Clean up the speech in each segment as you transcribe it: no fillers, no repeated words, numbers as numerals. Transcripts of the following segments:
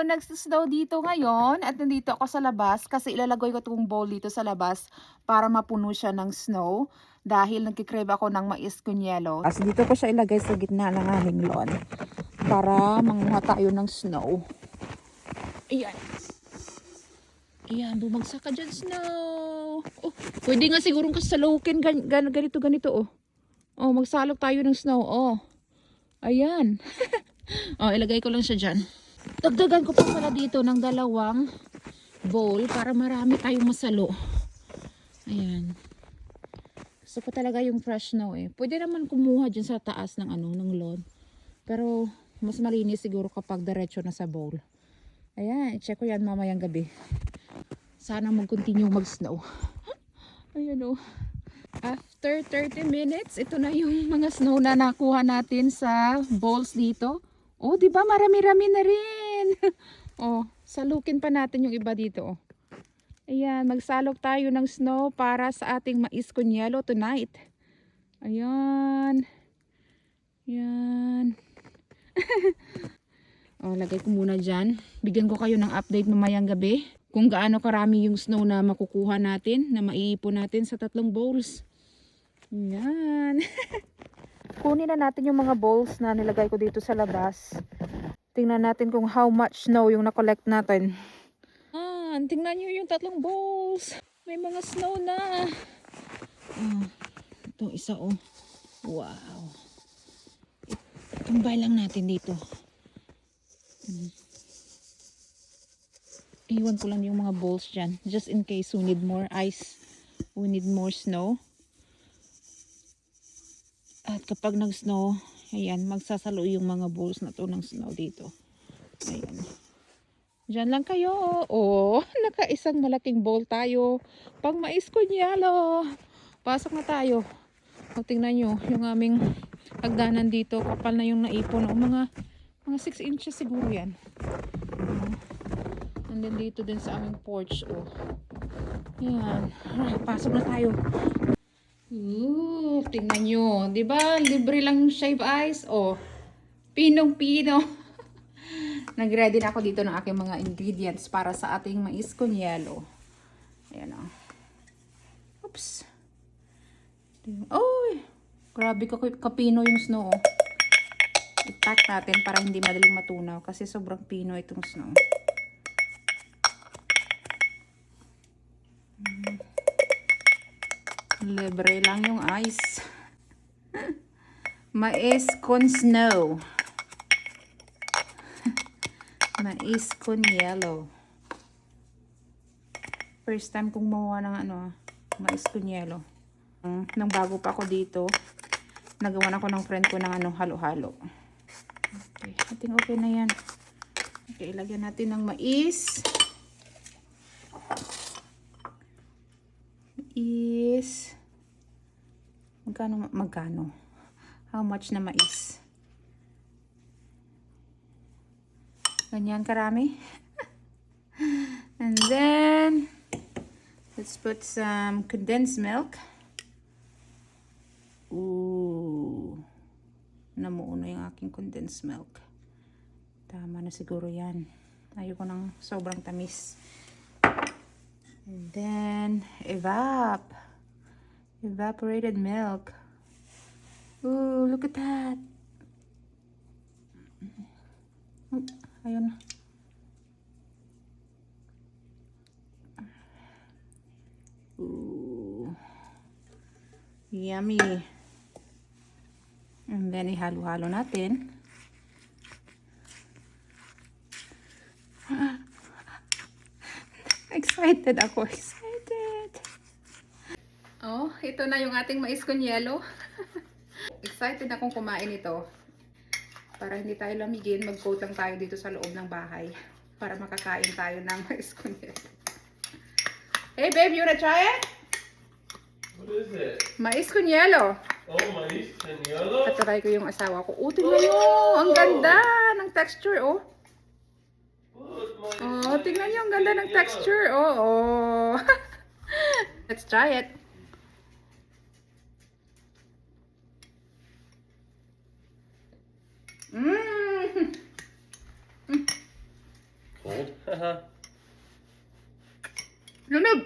Nagsi-snow dito ngayon at nandito ako sa labas kasi ilalagay ko 'tong bowl dito sa labas para mapuno siya ng snow dahil nagke-crave ako ng mais con yelo. As dito ko siya ilagay sa gitna ng aming lawn para manguha tayo ng snow. Ayan. Ayan, bumagsak ka dyan, snow. Oh, pwede nga sigurong kasalukin ganito, oh. Oh, magsalok tayo ng snow, oh. Ayan. Oh, ilagay ko lang siya dyan. Dagdagan ko pa pala dito ng dalawang bowl para marami tayong masalo. Ayan. Gusto ko talaga yung fresh snow eh. Pwede naman kumuha dyan sa taas ng ng lawn. Pero mas malinis siguro kapag diretso na sa bowl. Ayan, i-check ko yan mamayang gabi. Sana mag-continue mag-snow. Ayan o. After 30 minutes, ito na yung mga snow na nakuha natin sa bowls dito. Oh, di ba marami-rami na rin. Oh, salukin pa natin yung iba dito. Oh. Ayan, magsalok tayo ng snow para sa ating mais con yelo tonight. Ayan. Ayan. Oh, lagay ko muna dyan. Bigyan ko kayo ng update mamayang gabi kung gaano karami yung snow na makukuha natin, na maiipon natin sa 3 bowls. Ayan. Kunin na natin yung mga bowls na nilagay ko dito sa labas. Tingnan natin kung how much snow yung na-collect natin. Tingnan nyo yung 3 bowls. May mga snow na. Ito isa oh. Wow. Tumbay lang natin dito. Iwan ko lang yung mga bowls dyan. Just in case we need more ice. We need more snow. At kapag nag-snow, ayan, magsasalo yung mga bowls na to ng snow dito. Ayan. Diyan lang kayo. Oh, nakaisang malaking bowl tayo. Pang mais con yelo. Pasok na tayo. O, tingnan nyo, yung aming hagdanan dito. Kapal na yung naipon. O, mga 6 inches siguro yan. And then dito din sa aming porch. Oh. Yan. Alright, pasok na tayo. Tingnan nyo. Diba? Libre lang yung shave ice. Oh. Pinong-pino. Nag-ready na ako dito ng aking mga ingredients para sa ating mais con yelo. Ayan o. Oops. Oy! Grabe kapino yung snow. I-pack natin para hindi madaling matunaw kasi sobrang pino itong snow. Libre lang yung ice. Mais con snow. Mais con yelo. First time kong mawa ng mais con yelo. Nang bago pa ako dito, nagawan ako ng friend ko ng halo-halo. Okay, I think okay na yan. Okay, ilagyan natin ng mais. Magkano? How much na mais? Ganyan karami. And then let's put some condensed milk. Ooh. Namuuno yung aking condensed milk. Tama na siguro yan. Ayoko ng sobrang tamis. And then evaporated milk. Ooh, look at that. Ayun. Ooh. Yummy. And then ihalo-halo natin. Excited ako. Excited. Oh, ito na yung ating mais con yelo. Excited akong kumain ito. Para hindi tayo lamigin, mag-coat lang tayo dito sa loob ng bahay. Para makakain tayo ng mais con yelo. Hey babe, you wanna try it? What is it? Mais con yelo. Oh, mais con yelo? At try ko yung asawa ko. Oh, tingnan nyo. Ang ganda ng texture, oh. Oh, tingnan nyo. Ang ganda ng texture. Oh, oh. Let's try it. Mmm. Cold. Haha. Lamig!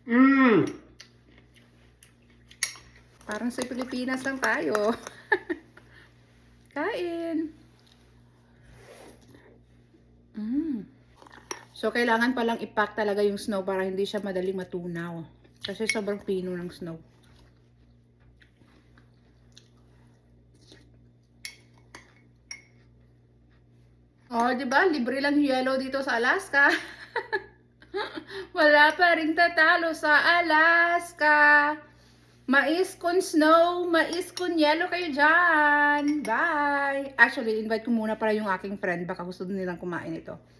Mmm. Parang sa Pilipinas lang tayo. Kain. So, kailangan palang ipack talaga yung snow para hindi siya madaling matunaw. Kasi sobrang pino ng snow. Oh, di ba? Libre lang yellow dito sa Alaska. Wala pa ring tatalo sa Alaska. Mais con snow, mais con yellow kayo dyan. Bye! Actually, invite ko muna para yung aking friend. Baka gusto nilang kumain ito.